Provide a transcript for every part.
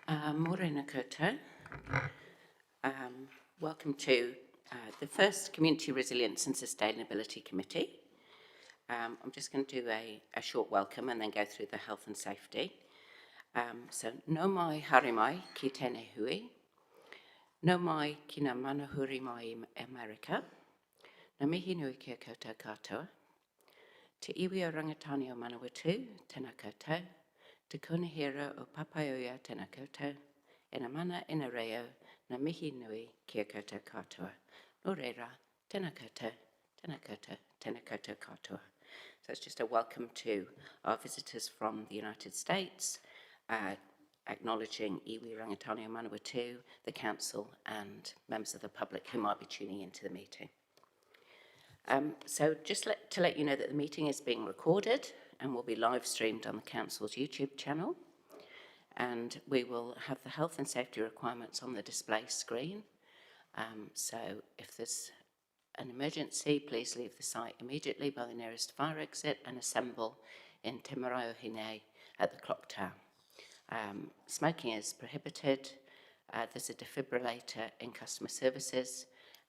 Morena koutou. Welcome to the first Community Resilience and Sustainability Committee. I'm just going to do a short welcome and then go through the health and safety. So, no mai harimai ki tēnei hui. No mai ki ngā manahuri mai America. Ngā mihi nui ki a koutou katoa. Te iwi o rangatani o Manawatu, tēnā koutou. Te konahira o Papaioia, tēnā koutou. E ngā mana ina reo, ngā mihi nui ki a koutou katoa. Nō reira, tēnā koutou, tēnā koutou, tēnā koutou katoa. So it's just a welcome to our visitors from the United States, acknowledging iwi rangatani o Manawatu, the council and members of the public who might be tuning into the meeting. So just to let you know that the meeting is being recorded and will be live streamed on the council's YouTube channel. And we will have the health and safety requirements on the display screen. So if there's an emergency, please leave the site immediately by the nearest fire exit and assemble in Te Marae o Hine at the clock tower. Smoking is prohibited. There's a defibrillator in customer services.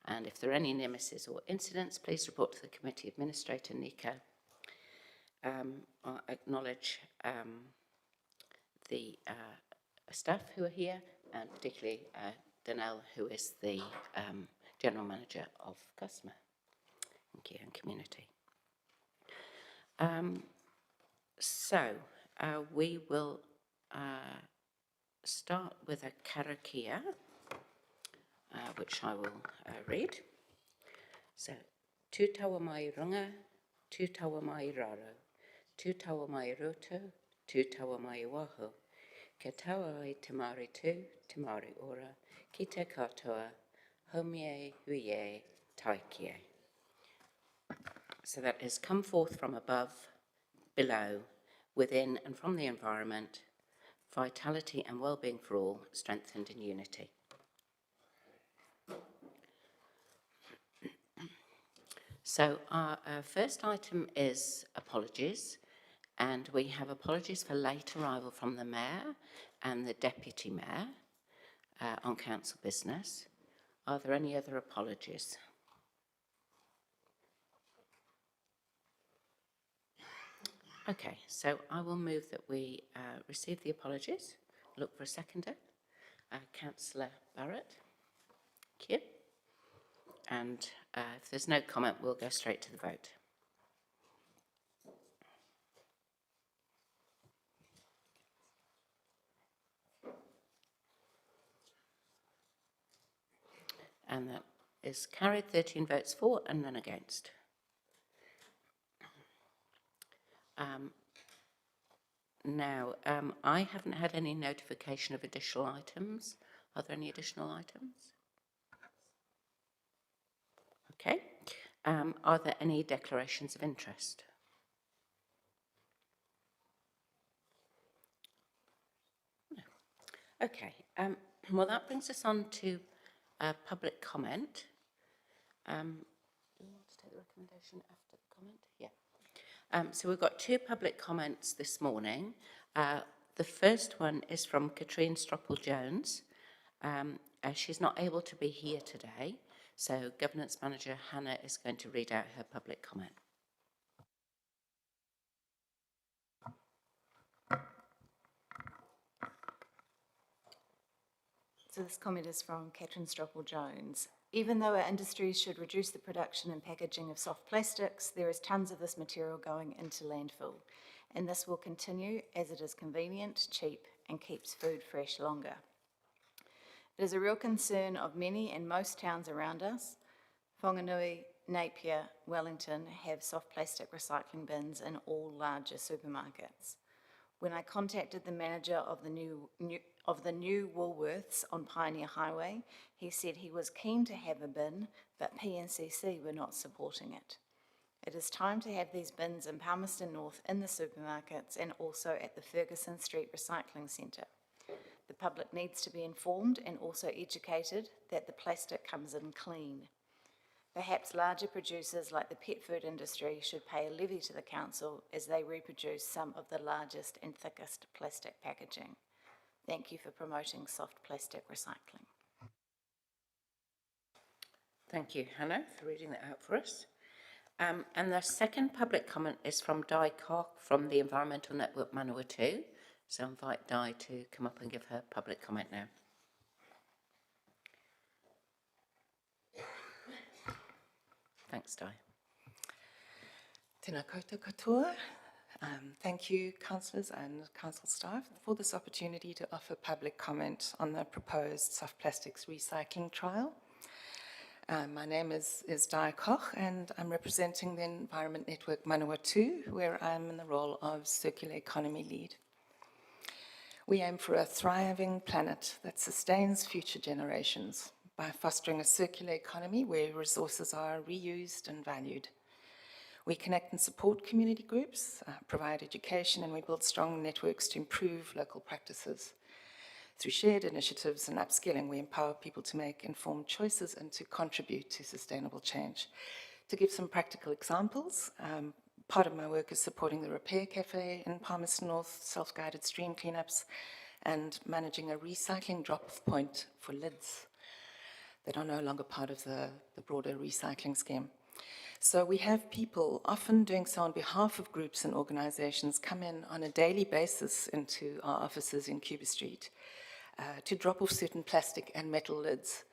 And if there are any near misses or incidents, please report to the committee administrator, Nika. I'll acknowledge the staff who are here, and particularly Danelle, who is the General Manager of Customer and Community. So we will start with a karakia, which I will read. So, tū taua mai runga, tū taua mai raro, tū taua mai roto, tū taua mai waho, kia taua ai te Māori tū, te Māori ora, ki te katoa, haumie huie taikie. So that is come forth from above, below, within and from the environment, vitality and well-being for all, strengthened in unity. So our first item is apologies, and we have apologies for late arrival from the Mayor and the Deputy Mayor on council business. Are there any other apologies? Okay, so I will move that we receive the apologies. Look for a seconder. Councillor Barrett. Thank you. And if there's no comment, we'll go straight to the vote. And that is carried, 13 votes for and none against. Now, I haven't had any notification of additional items. Are there any additional items? Okay. Are there any declarations of interest? No. Okay. Well, that brings us on to public comment. Do you want to take the recommendation after the comment? Yeah. So we've got two public comments this morning. The first one is from Katrine Stroppel-Jones. She's not able to be here today, so Governance Manager Hannah is going to read out her public comment. So this comment is from Katrin Stroppel-Jones. Even though our industries should reduce the production and packaging of soft plastics, there is tons of this material going into landfill, and this will continue as it is convenient, cheap, and keeps food fresh longer. It is a real concern of many and most towns around us. Whanganui, Napier, Wellington have soft plastic recycling bins in all larger supermarkets. When I contacted the manager of the new Woolworths on Pioneer Highway, he said he was keen to have a bin, but PNCC were not supporting it. It is time to have these bins in Palmerston North in the supermarkets and also at the Ferguson Street Recycling Centre. The public needs to be informed and also educated that the plastic comes in clean. Perhaps larger producers like the pet food industry should pay a levy to the council as they reproduce some of the largest and thickest plastic packaging. Thank you for promoting soft plastic recycling. Thank you, Hannah, for reading that out for us. And the second public comment is from Di Koch from the Environmental Network Manawatu. So I invite Di to come up and give her public comment now. Thanks, Di. Tēnā koutou katoa. Thank you, councillors and council staff, for this opportunity to offer public comment on the proposed soft plastics recycling trial. My name is Di Koch, and I'm representing the Environment Network Manawatu, where I'm in the role of Circular Economy Lead. We aim for a thriving planet that sustains future generations by fostering a circular economy where resources are reused and valued. We connect and support community groups, provide education, and we build strong networks to improve local practices. Through shared initiatives and upskilling, we empower people to make informed choices and to contribute to sustainable change. To give some practical examples, part of my work is supporting the Repair Cafe in Palmerston North, self-guided stream cleanups, and managing a recycling drop-off point for lids that are no longer part of the broader recycling scheme. So we have people, often doing so on behalf of groups and organizations, come in on a daily basis into our offices in Cuba Street to drop off certain plastic and metal lids.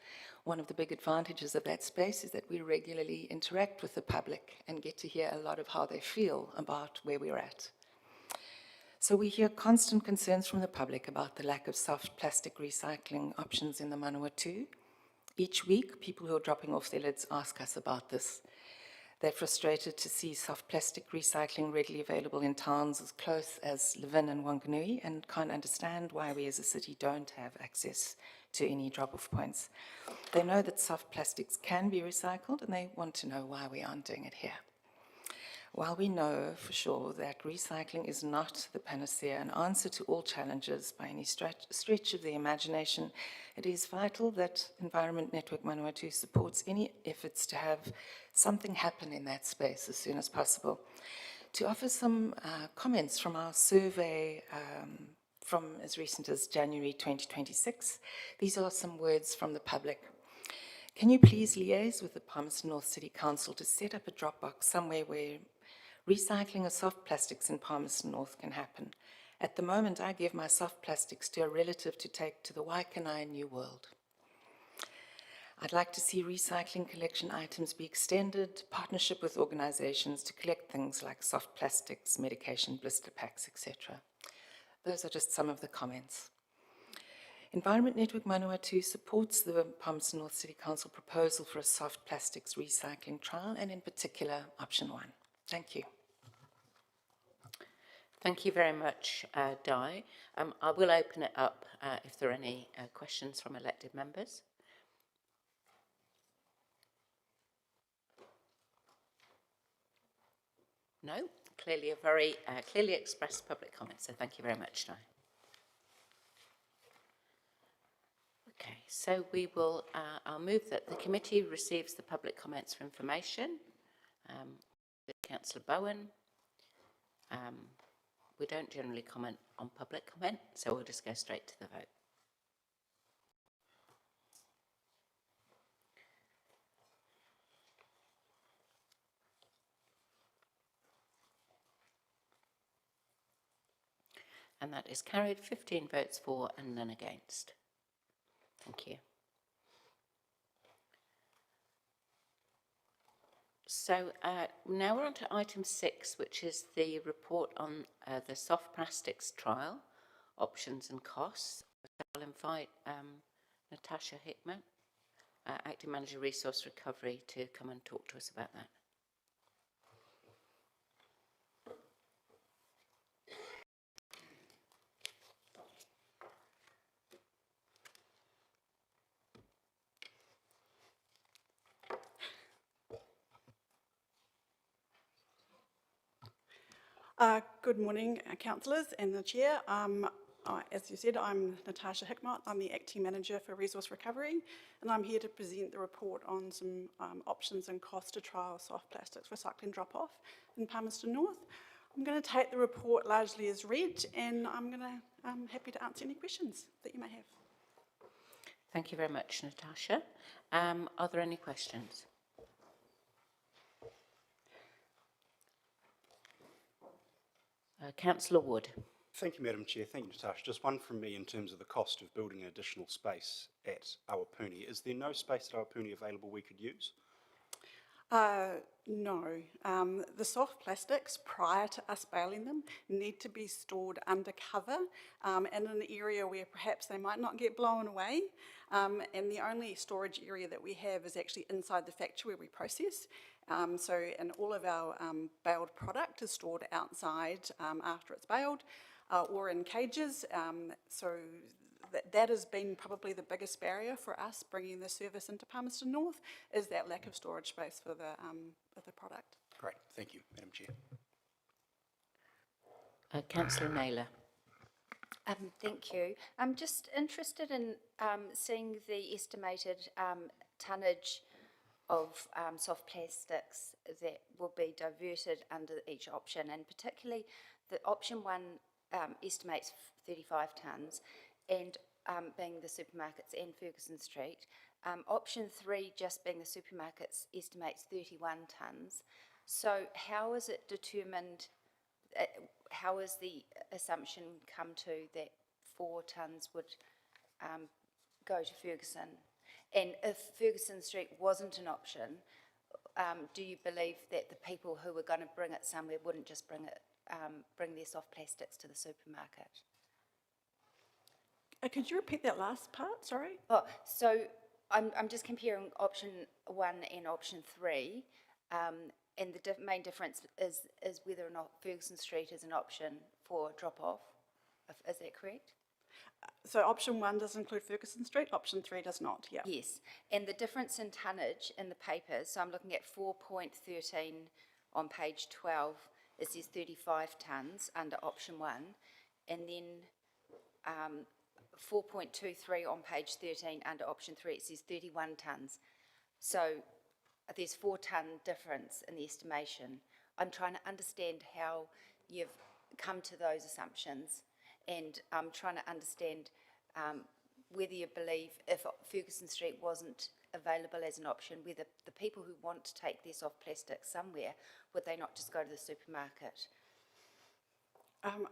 One of the big advantages of that space is that we regularly interact with the public and get to hear a lot of how they feel about where we're at. So we hear constant concerns from the public about the lack of soft plastic recycling options in the Manawatu. Each week, people who are dropping off their lids ask us about this. They're frustrated to see soft plastic recycling readily available in towns as close as Levin and Wanganui, and can't understand why we as a city don't have access to any drop-off points. They know that soft plastics can be recycled, and they want to know why we aren't doing it here. While we know for sure that recycling is not the panacea and answer to all challenges by any stretch of the imagination, it is vital that Environment Network Manawatu supports any efforts to have something happen in that space as soon as possible. To offer some comments from our survey from as recent as January 2026, these are some words from the public. Can you please liaise with the Palmerston North City Council to set up a drop box somewhere where recycling of soft plastics in Palmerston North can happen? At the moment, I give my soft plastics to a relative to take to the Waikanae New World. I'd like to see recycling collection items be extended, partnership with organizations to collect things like soft plastics, medication, blister packs, etc. Those are just some of the comments. Environment Network Manawatu supports the Palmerston North City Council proposal for a soft plastics recycling trial, and in particular, option 1. Thank you. Thank you very much, Di. I will open it up if there are any questions from elected members. No? Clearly a very clearly expressed public comment, so thank you very much, Di. Okay, so we will, I'll move that the committee receives the public comments for information. Councillor Bowen. We don't generally comment on public comment, so we'll just go straight to the vote. And that is carried, 15 votes for and none against. Thank you. So now we're on to item 6, which is the report on the soft plastics trial, options and costs. I'll invite Natasha Hickman, Acting Manager Resource Recovery, to come and talk to us about that. Good morning, councillors and the chair. As you said, I'm Natasha Hickmott. I'm the Acting Manager for Resource Recovery, and I'm here to present the report on some options and costs to trial soft plastics recycling drop-off in Palmerston North. I'm going to take the report largely as read, and I'm happy to answer any questions that you may have. Thank you very much, Natasha. Are there any questions? Councillor Wood. Thank you, Madam Chair. Thank you, Natasha. Just one from me in terms of the cost of building an additional space at Awapuni. Is there no space at Awapuni available we could use? No. The soft plastics, prior to us baling them, need to be stored under cover and in an area where perhaps they might not get blown away. And the only storage area that we have is actually inside the factory where we process. And all of our baled product is stored outside after it's baled or in cages. That has been probably the biggest barrier for us bringing the service into Palmerston North, is that lack of storage space for the product. Great. Thank you, Madam Chair. Councillor Naylor. Thank you. I'm just interested in seeing the estimated tonnage of soft plastics that will be diverted under each option, and particularly the option 1 estimates 35 tonnes, and being the supermarkets and Ferguson Street. Option 3, just being the supermarkets, estimates 31 tonnes. So how is it determined, how is the assumption come to that 4 tonnes would go to Ferguson? And if Ferguson Street wasn't an option, do you believe that the people who were going to bring it somewhere wouldn't just bring their soft plastics to the supermarket? Could you repeat that last part? Sorry. Oh, so I'm just comparing option 1 and option 3, and the main difference is whether or not Ferguson Street is an option for drop-off. Is that correct? So option 1 does include Ferguson Street, option 3 does not, yeah. Yes, and the difference in tonnage in the papers, so I'm looking at 4.13 on page 12, it says 35 tonnes under option 1, and then 4.23 on page 13 under option 3, it says 31 tonnes. So there's 4 tonne difference in the estimation. I'm trying to understand how you've come to those assumptions, and I'm trying to understand whether you believe if Ferguson Street wasn't available as an option, whether the people who want to take their soft plastic somewhere, would they not just go to the supermarket?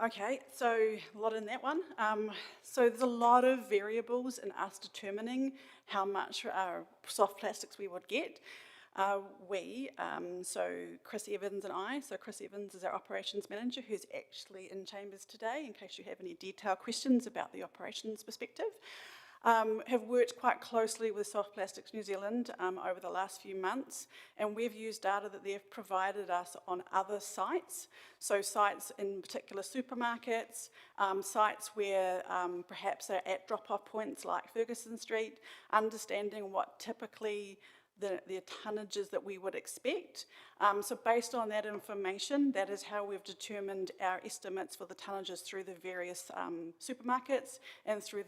Okay, so a lot in that one. So there's a lot of variables in us determining how much soft plastics we would get. So Chris Evans and I, so Chris Evans is our operations manager who's actually in chambers today in case you have any detailed questions about the operations perspective, have worked quite closely with Soft Plastics New Zealand over the last few months, and we've used data that they've provided us on other sites, so sites in particular supermarkets, sites where perhaps they're at drop-off points like Ferguson Street, understanding what typically the tonnages that we would expect. So based on that information, that is how we've determined our estimates for the tonnages through the various supermarkets and through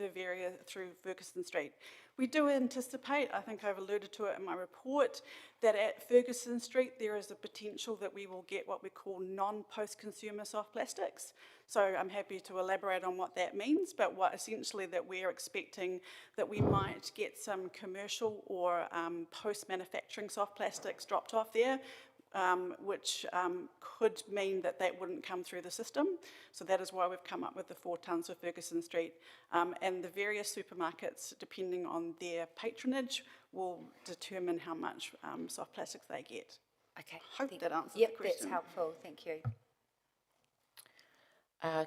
Ferguson Street. We do anticipate, I think I've alluded to it in my report, that at Ferguson Street there is a potential that we will get what we call non-post-consumer soft plastics. So I'm happy to elaborate on what that means, but what essentially that we're expecting that we might get some commercial or post-manufacturing soft plastics dropped off there, which could mean that that wouldn't come through the system. So that is why we've come up with the 4 tonnes for Ferguson Street. And the various supermarkets, depending on their patronage, will determine how much soft plastics they get. Okay. Hope that answers the question. Yep, that's helpful, thank you.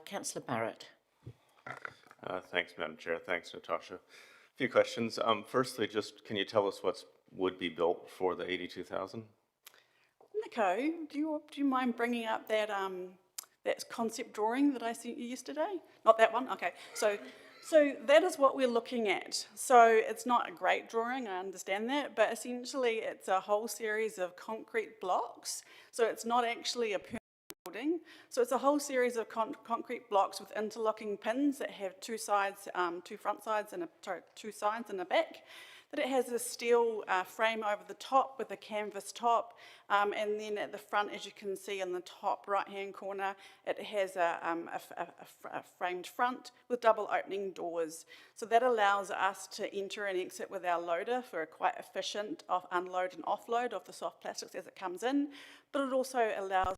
Councillor Barrett. Thanks, Madam Chair. Thanks, Natasha. A few questions. Firstly, just can you tell us what would be built for the 82,000? Nico, do you mind bringing up that that concept drawing that I sent you yesterday? Not that one? Okay. So that is what we're looking at. So it's not a great drawing, I understand that, but essentially it's a whole series of concrete blocks. So it's not actually a permanent building. So it's a whole series of concrete blocks with interlocking pins that have 2 sides, 2 front sides and 2 sides and a back. that it has a steel frame over the top with a canvas top, and then at the front, as you can see in the top right-hand corner, it has a framed front with double opening doors. So that allows us to enter and exit with our loader for a quite efficient unload and offload of the soft plastics as it comes in, but it also allows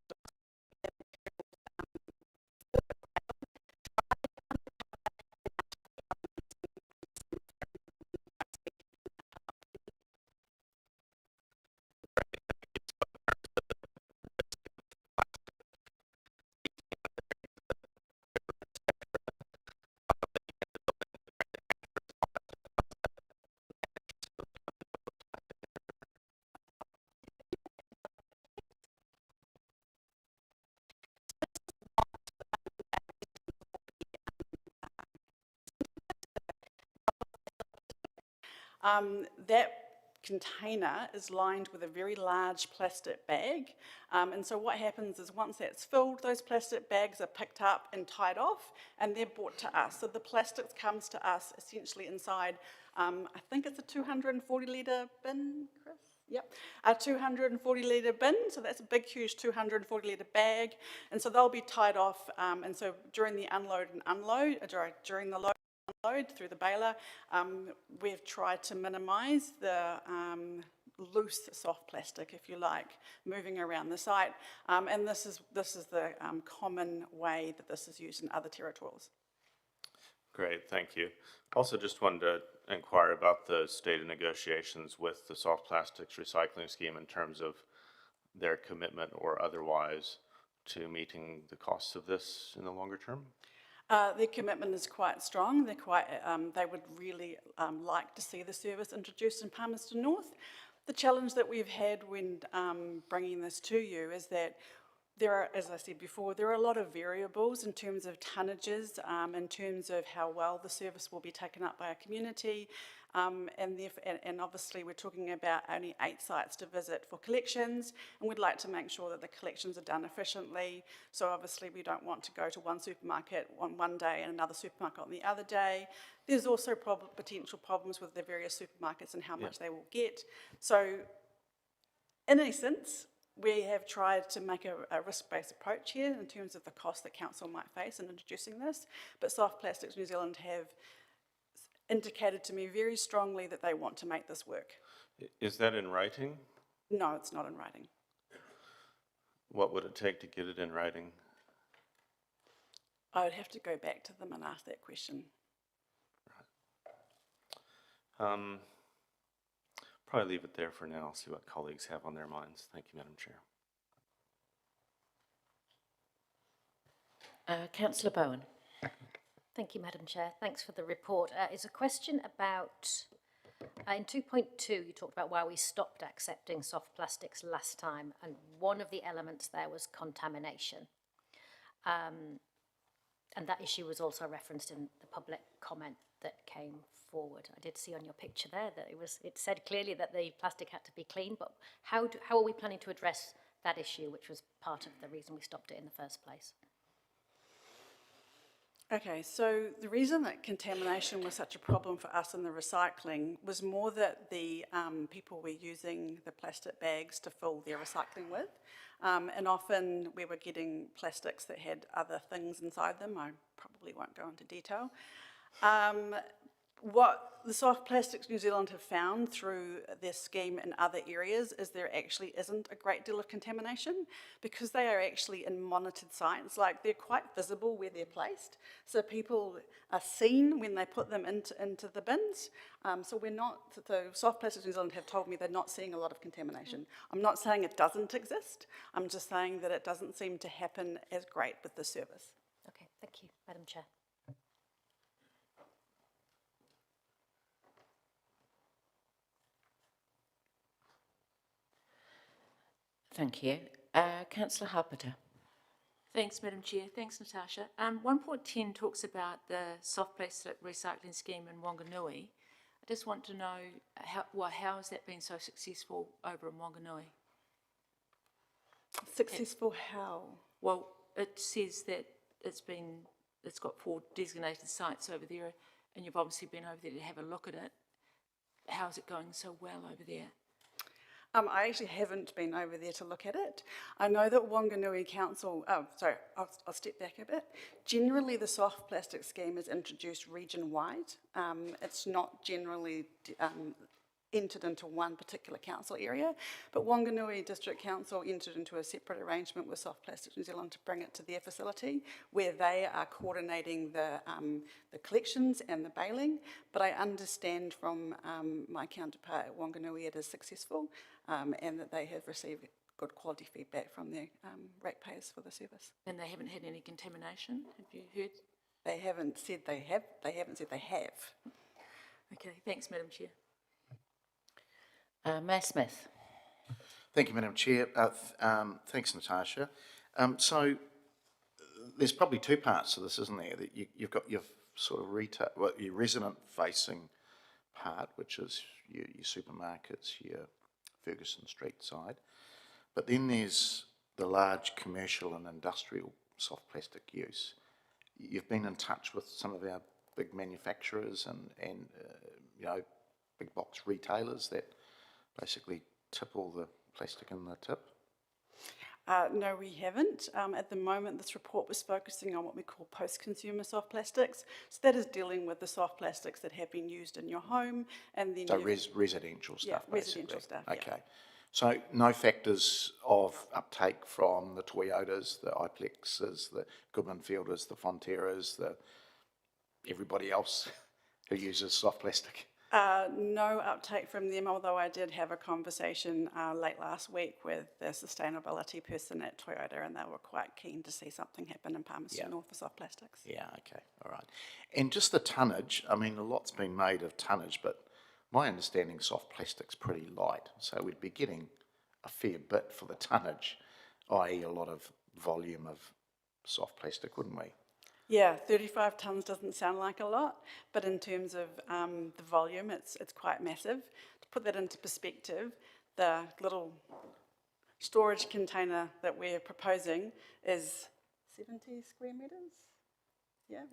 that container is lined with a very large plastic bag. And so what happens is once that's filled, those plastic bags are picked up and tied off, and they're brought to us. So the plastics comes to us essentially inside, I think it's a 240 litre bin, Chris? Yep, a 240 litre bin, so that's a big, huge 240 litre bag, and so they'll be tied off, and so during the unload and unload, during the load through the baler, we've tried to minimise the loose soft plastic, if you like, moving around the site, and this is the common way that this is used in other territories. Great, thank you. Also just wanted to inquire about the state of negotiations with the soft plastics recycling scheme in terms of their commitment or otherwise to meeting the costs of this in the longer term. Their commitment is quite strong. They would really like to see the service introduced in Palmerston North. The challenge that we've had when bringing this to you is that there are, as I said before, there are a lot of variables in terms of tonnages, in terms of how well the service will be taken up by a community, and obviously we're talking about only 8 sites to visit for collections, and we'd like to make sure that the collections are done efficiently. So obviously we don't want to go to one supermarket on one day and another supermarket on the other day. There's also potential problems with the various supermarkets and how much they will get. So in essence, we have tried to make a risk-based approach here in terms of the cost that council might face in introducing this, but Soft Plastics New Zealand have indicated to me very strongly that they want to make this work. Is that in writing? No, it's not in writing. What would it take to get it in writing? I would have to go back to them and ask that question. Probably leave it there for now, see what colleagues have on their minds. Thank you, Madam Chair. Councillor Bowen. Thank you, Madam Chair. Thanks for the report. It's a question about, in 2.2, you talked about why we stopped accepting soft plastics last time, and one of the elements there was contamination. And that issue was also referenced in the public comment that came forward. I did see on your picture there that it said clearly that the plastic had to be clean, but how are we planning to address that issue, which was part of the reason we stopped it in the first place? Okay, so the reason that contamination was such a problem for us in the recycling was more that the people were using the plastic bags to fill their recycling with, and often we were getting plastics that had other things inside them. I probably won't go into detail. What the Soft Plastics New Zealand have found through their scheme in other areas is there actually isn't a great deal of contamination because they are actually in monitored sites, like they're quite visible where they're placed. So people are seen when they put them into the bins. So the Soft Plastics New Zealand have told me they're not seeing a lot of contamination. I'm not saying it doesn't exist, I'm just saying that it doesn't seem to happen as great with the service. Okay, thank you, Madam Chair. Thank you. Councillor Harpeter. Thanks, Madam Chair. Thanks, Natasha. 1.10 talks about the soft plastic recycling scheme in Wanganui. I just want to know how has that been so successful over in Wanganui? Successful how? Well, it says that it's got 4 designated sites over there, and you've obviously been over there to have a look at it. how's it going so well over there? I actually haven't been over there to look at it. I know that Wanganui Council, I'll step back a bit. Generally, the soft plastic scheme is introduced region-wide. It's not generally entered into one particular council area, but Wanganui District Council entered into a separate arrangement with Soft Plastics New Zealand to bring it to their facility, where they are coordinating the collections and the baling. But I understand from my counterpart at Wanganui it is successful, and that they have received good quality feedback from their ratepayers for the service. And they haven't had any contamination, have you heard? They haven't said they have. They haven't said they have. Okay, thanks, Madam Chair. Mayor Smith. Thank you, Madam Chair. Thanks, Natasha. So there's probably two parts to this, isn't there? That you've got your sort of retail, well, your resident-facing part, which is your supermarkets, your Ferguson Street side. But then there's the large commercial and industrial soft plastic use. You've been in touch with some of our big manufacturers and you know, big box retailers that basically tip all the plastic in the tip? No, we haven't. At the moment, this report was focusing on what we call post-consumer soft plastics. So that is dealing with the soft plastics that have been used in your home, and then So residential stuff, yeah, residential stuff. Okay. Yeah. So no factors of uptake from the Toyotas, the Iplexes, the Goodman Fielders, the Fonterras, the everybody else who uses soft plastic? No uptake from them, although I did have a conversation late last week with the sustainability person at Toyota, and they were quite keen to see something happen in Palmerston North for soft plastics. Yeah, okay, all right. And just the tonnage, I mean, a lot's been made of tonnage, but my understanding soft plastic's pretty light, so we'd be getting a fair bit for the tonnage, i.e. a lot of volume of soft plastic, wouldn't we? Yeah, 35 tonnes doesn't sound like a lot, but in terms of the volume, it's quite massive. To put that into perspective, the little storage container that we're proposing is 70 square metres? Yeah,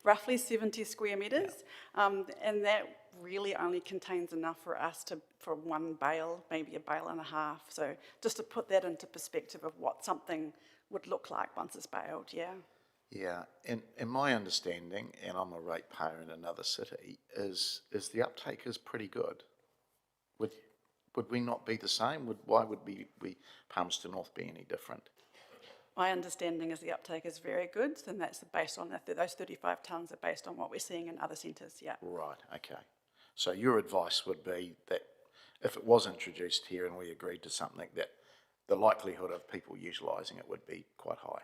roughly 70 square metres. And that really only contains enough for us for one bale, maybe a bale and a half. So just to put that into perspective of what something would look like once it's baled, yeah. Yeah, and my understanding, and I'm a ratepayer in another city, is the uptake is pretty good. Would we not be the same? Why would we Palmerston North be any different? My understanding is the uptake is very good, and that's based on those 35 tonnes are based on what we're seeing in other centres, yeah. Right, okay. So your advice would be that if it was introduced here and we agreed to something, that the likelihood of people utilising it would be quite high?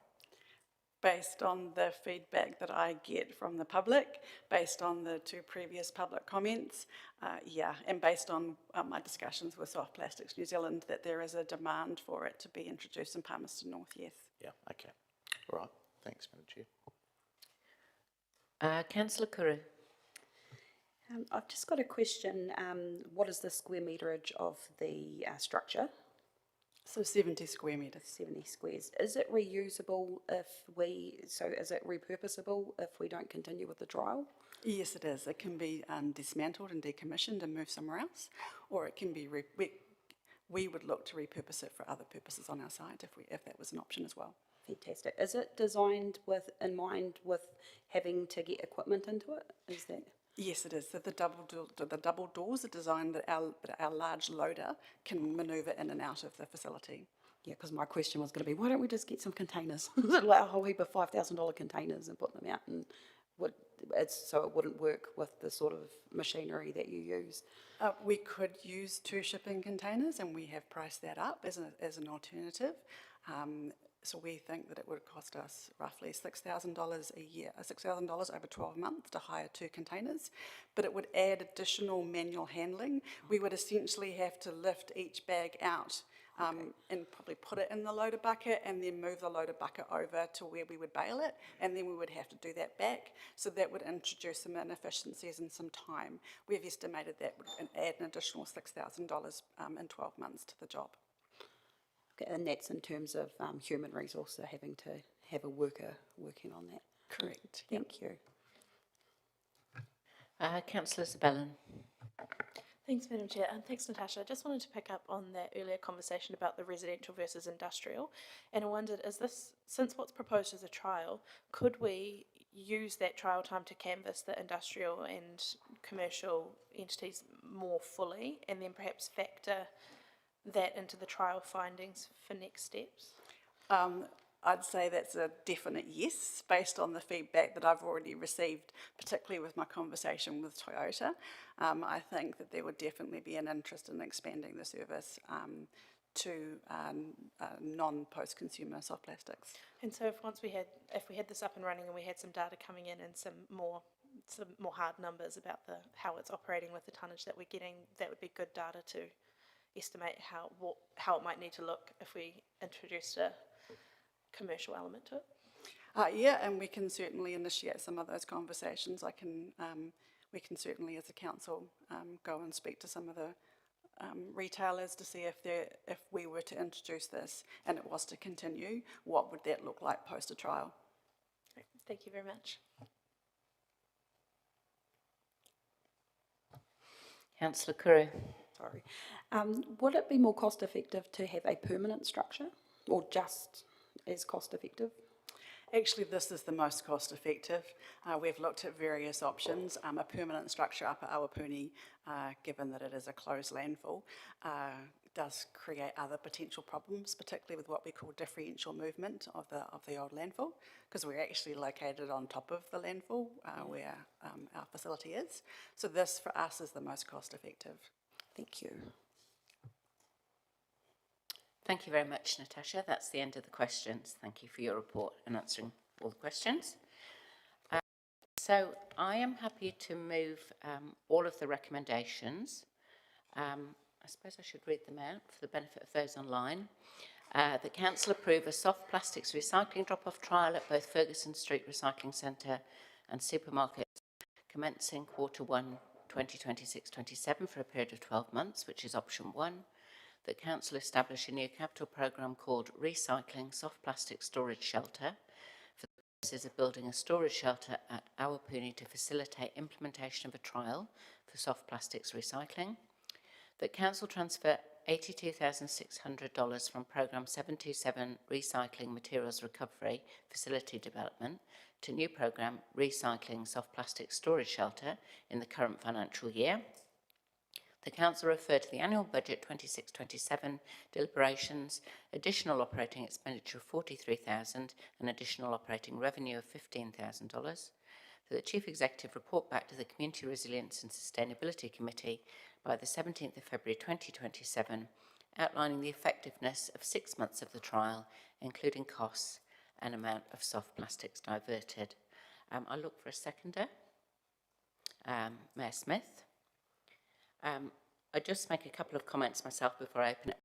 Based on the feedback that I get from the public, based on the 2 previous public comments, yeah, and based on my discussions with Soft Plastics New Zealand, that there is a demand for it to be introduced in Palmerston North, yes. Yeah, okay. All right, thanks, Madam Chair. Councillor Kuru. I've just got a question. What is the square meterage of the structure? So 70 square metres. 70 squares. Is it reusable is it repurposable if we don't continue with the trial? Yes, it is. It can be dismantled and decommissioned and moved somewhere else, or it can be, we would look to repurpose it for other purposes on our site if that was an option as well. Fantastic. Is it designed in mind with having to get equipment into it? Is that? Yes, it is. So the double doors are designed that our large loader can manoeuvre in and out of the facility. Yeah, because my question was going to be, why don't we just get some containers, like a whole heap of $5,000 containers, and put them out, and so it wouldn't work with the sort of machinery that you use. We could use 2 shipping containers, and we have priced that up as an alternative. So we think that it would cost us roughly $6,000 a year, $6,000 over 12 months to hire 2 containers, but it would add additional manual handling. We would essentially have to lift each bag out and probably put it in the loader bucket and then move the loader bucket over to where we would bale it, and then we would have to do that back. So that would introduce some inefficiencies and some time. We've estimated that would add an additional $6,000 in 12 months to the job. Okay, and that's in terms of human resource, having to have a worker working on that. Correct. Thank you. Councillor Sabellin. Thanks, Madam Chair, and thanks, Natasha. I just wanted to pick up on that earlier conversation about the residential versus industrial, and I wondered, since what's proposed as a trial, could we use that trial time to canvass the industrial and commercial entities more fully, and then perhaps factor that into the trial findings for next steps? I'd say that's a definite yes, based on the feedback that I've already received, particularly with my conversation with Toyota. I think that there would definitely be an interest in expanding the service to non-post-consumer soft plastics. And so if we had this up and running and we had some data coming in and some more hard numbers about how it's operating with the tonnage that we're getting, that would be good data to estimate how it might need to look if we introduced a commercial element to it. Yeah, and we can certainly initiate some of those conversations. We can certainly, as a council, go and speak to some of the retailers to see if we were to introduce this and it was to continue, what would that look like post a trial? Thank you very much. Councillor Kuru. Sorry. Would it be more cost effective to have a permanent structure or just as cost effective? Actually, this is the most cost effective. We've looked at various options. A permanent structure up at Awapuni, given that it is a closed landfill, does create other potential problems, particularly with what we call differential movement of the old landfill, because we're actually located on top of the landfill where our facility is. So this, for us, is the most cost effective. Thank you. Thank you very much, Natasha. That's the end of the questions. Thank you for your report and answering all the questions. So I am happy to move all of the recommendations. I suppose I should read them out for the benefit of those online. The council approve a soft plastics recycling drop-off trial at both Ferguson Street Recycling Centre and supermarkets commencing Q1 2026-27 for a period of 12 months, which is option 1. The council establish a new capital programme called Recycling Soft Plastic Storage Shelter for the purposes of building a storage shelter at Awapuni to facilitate implementation of a trial for soft plastics recycling. The council transfer $82,600 from Programme 727 Recycling Materials Recovery Facility Development to new programme Recycling Soft Plastic Storage Shelter in the current financial year. The council referred to the annual budget 26-27 deliberations, additional operating expenditure of $43,000 and additional operating revenue of $15,000. That the Chief Executive report back to the Community Resilience and Sustainability Committee by the 17th of February 2027, outlining the effectiveness of 6 months of the trial, including costs and amount of soft plastics diverted. I'll look for a seconder. Mayor Smith. I'll just make a couple of comments myself before I open it.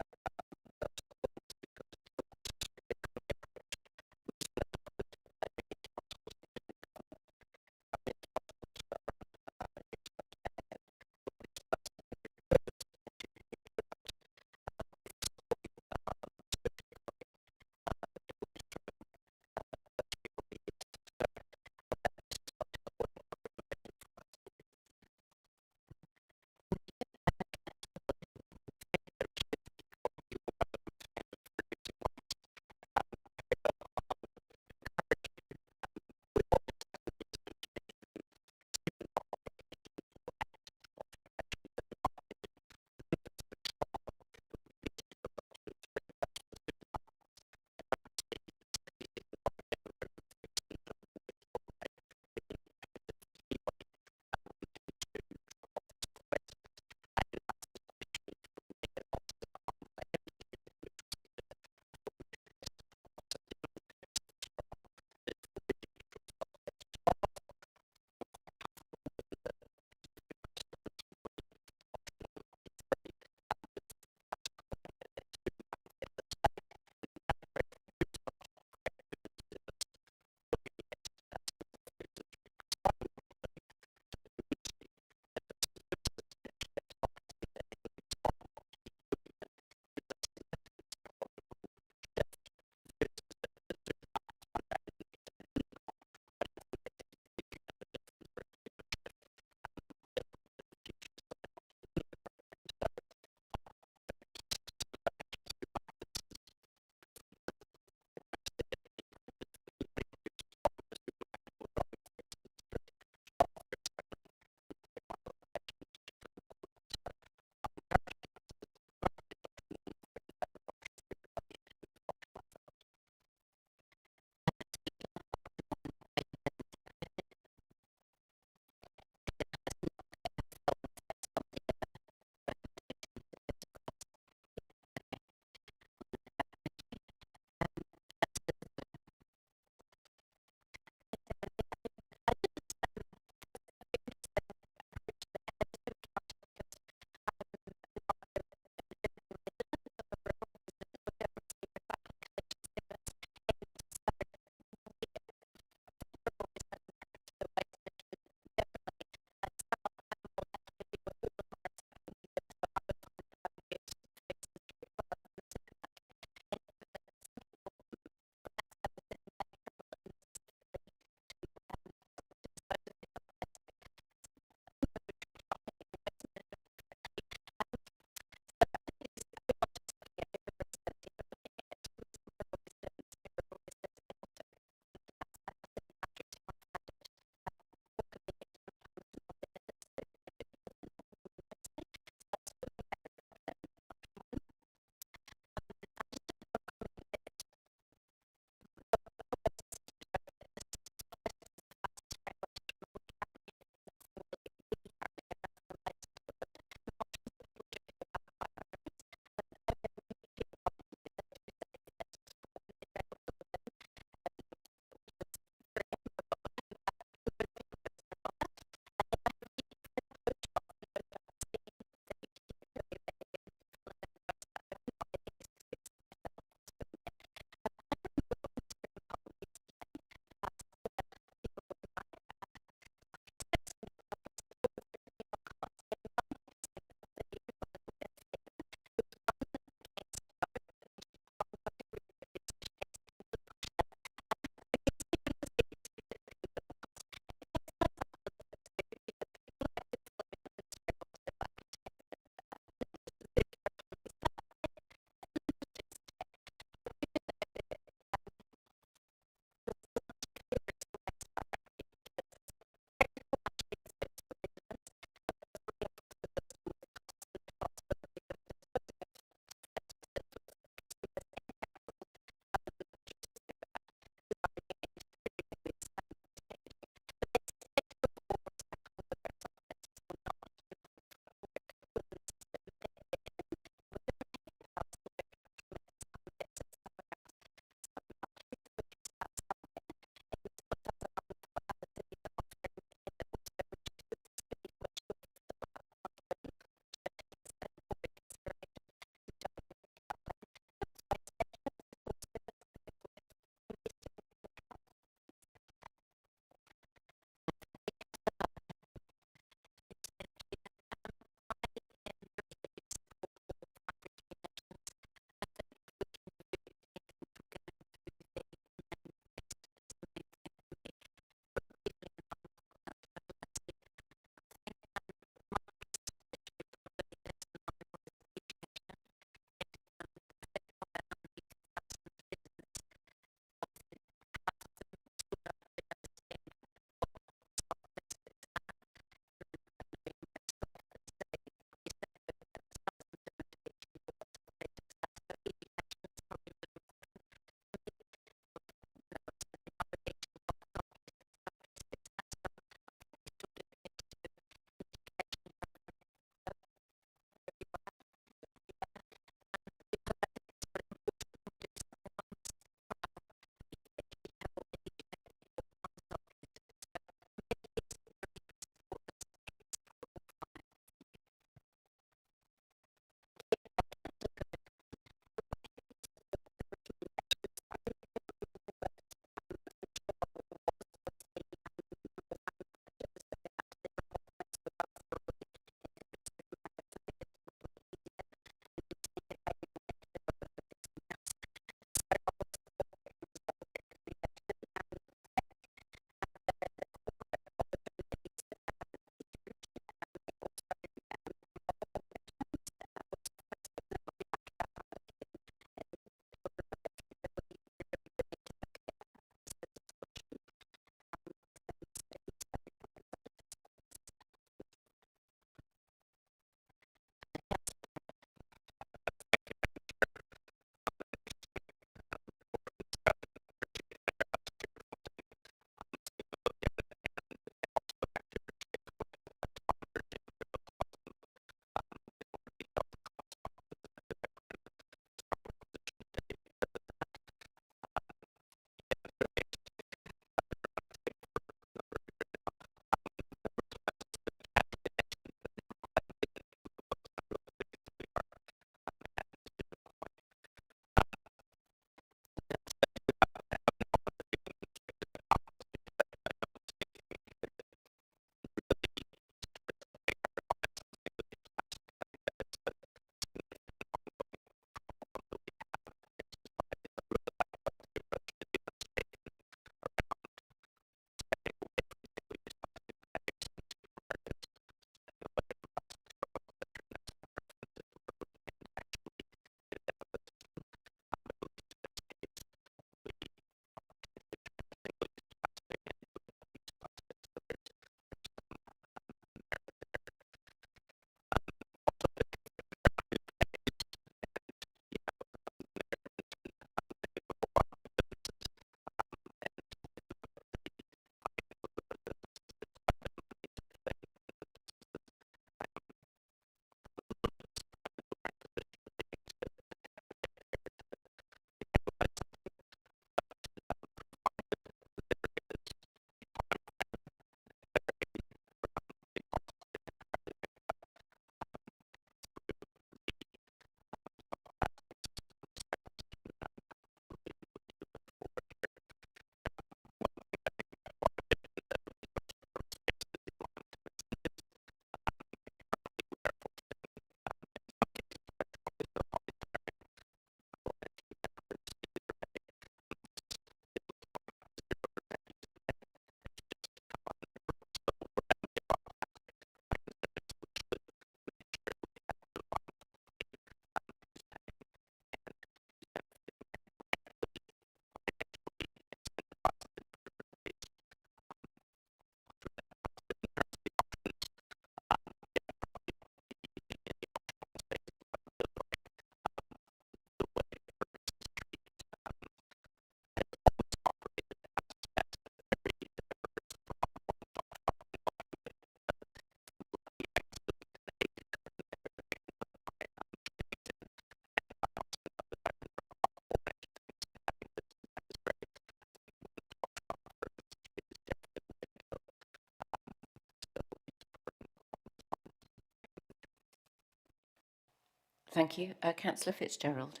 Thank you. Councillor Fitzgerald.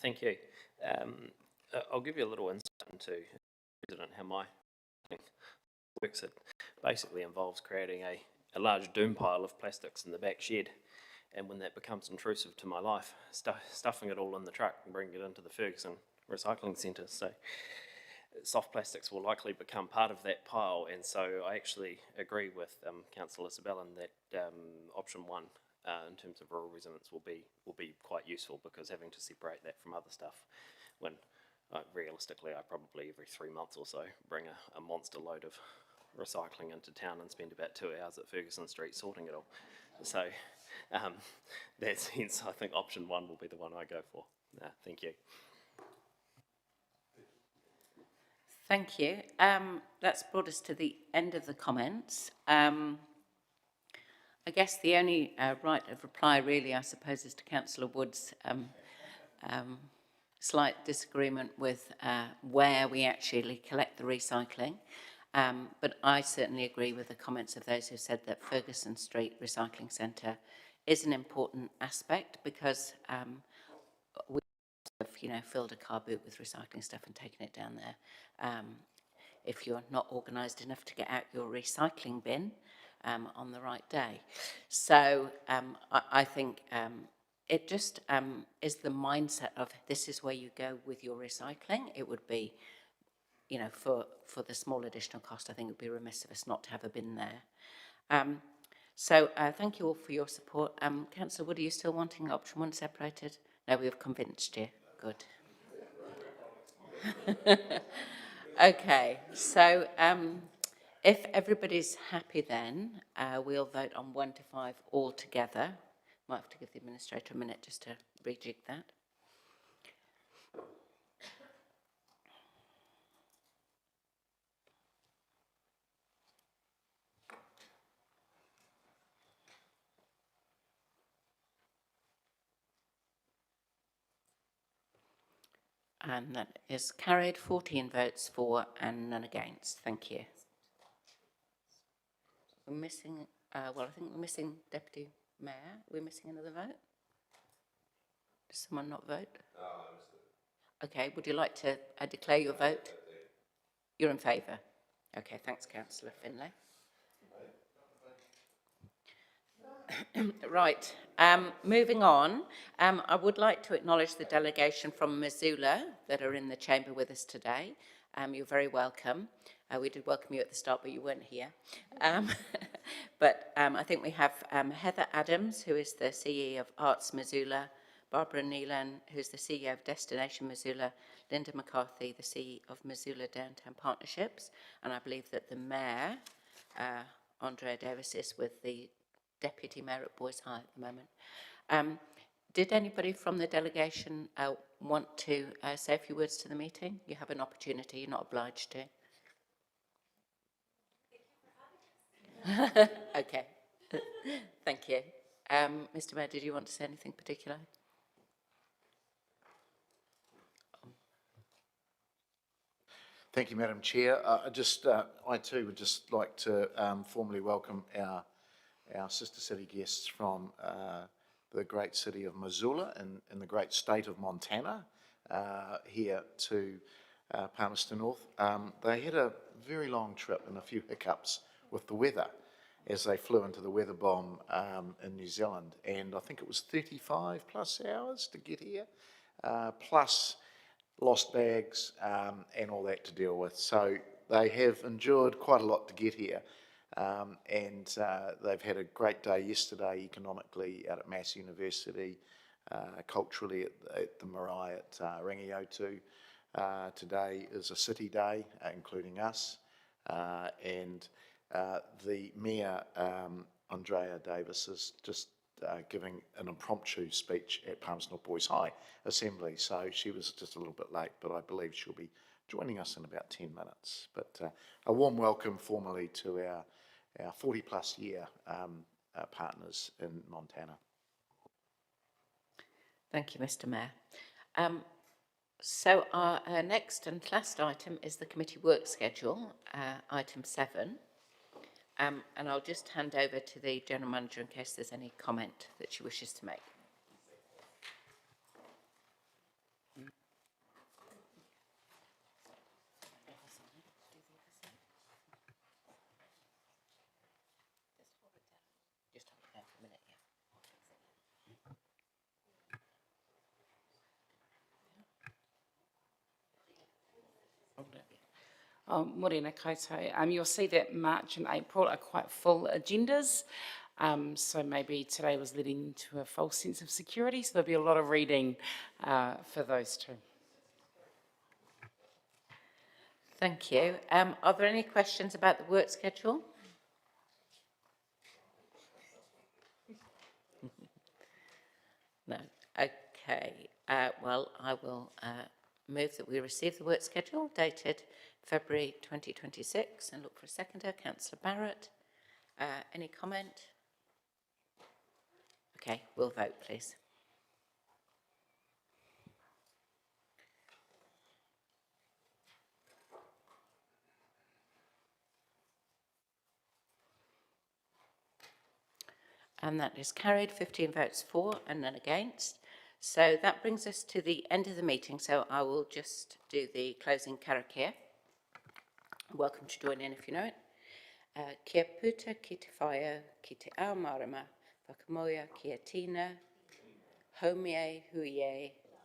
Thank you. I'll give you a little insight into President how my thing works. It basically involves creating a large doom pile of plastics in the back shed, and when that becomes intrusive to my life, stuffing it all in the truck and bringing it into the Ferguson Recycling Centre. So soft plastics will likely become part of that pile, and so I actually agree with Councillor Isabella that option one in terms of rural residents will be quite useful, because having to separate that from other stuff, when realistically I probably every 3 months or so bring a monster load of recycling into town and spend about 2 hours at Ferguson Street sorting it all. So that's hence I think option one will be the one I go for. Thank you. Thank you. That's brought us to the end of the comments. I guess the only right of reply really, I suppose, is to Councillor Wood's slight disagreement with where we actually collect the recycling. But I certainly agree with the comments of those who said that Ferguson Street Recycling Centre is an important aspect, because we have, filled a car boot with recycling stuff and taken it down there. If you're not organised enough to get out your recycling bin on the right day. So I think it just is the mindset of this is where you go with your recycling. It would be, for the small additional cost, I think it would be remiss of us not to have a bin there. So thank you all for your support. Councillor Wood, are you still wanting option one separated? No, we've convinced you. Good. Okay, so if everybody's happy then, we'll vote on 1 to 5 all together. Might have to give the administrator a minute just to rejig that. And that is carried, 14 votes for and none against. Thank you. We're missing, well, I think we're missing Deputy Mayor. We're missing another vote. Does someone not vote? No, I missed it. Okay, would you like to declare your vote? You're in favour? Okay, thanks, Councillor Finlay. Right, moving on, I would like to acknowledge the delegation from Missoula that are in the chamber with us today. You're very welcome. We did welcome you at the start, but you weren't here. But I think we have Heather Adams, who is the CEO of Arts Missoula, Barbara Neelan, who's the CEO of Destination Missoula, Linda McCarthy, the CEO of Missoula Downtown Partnerships, and I believe that the Mayor, Andrea Davis, is with the Deputy Mayor at Boys High at the moment. Did anybody from the delegation want to say a few words to the meeting? You have an opportunity, you're not obliged to. Okay, thank you. Mr. Mayor, did you want to say anything particular? Thank you, Madam Chair. I too would just like to formally welcome our sister city guests from the great city of Missoula in the great state of Montana here to Palmerston North. They had a very long trip and a few hiccups with the weather as they flew into the weather bomb in New Zealand, and I think it was 35 plus hours to get here, plus lost bags and all that to deal with. So they have endured quite a lot to get here. And they've had a great day yesterday economically out at Mass University, culturally at the Marae at Rangiotu. Today is a city day, including us, and the Mayor, Andrea Davis, is just giving an impromptu speech at Palmerston North Boys High Assembly, so she was just a little bit late, but I believe she'll be joining us in about 10 minutes. But a warm welcome formally to our 40 plus year partners in Montana. Thank you, Mr. Mayor. So our next and last item is the committee work schedule, item 7. And I'll just hand over to the General Manager in case there's any comment that she wishes to make. Morena koutou. You'll see that March and April are quite full agendas. So maybe today was leading into a false sense of security. So there'll be a lot of reading for those two. Thank you. Are there any questions about the work schedule? No. Okay. Well, I will move that we receive the work schedule dated February 2026 and look for a seconder. Councillor Barrett. Any comment? Okay, we'll vote, please. And that is carried, 15 votes for and none against. So that brings us to the end of the meeting. So I will just do the closing karakia. Welcome to join in if you know it. Kia puta ki te whaia, ki te ao marama, whakamoia ki a tina, haumie huie,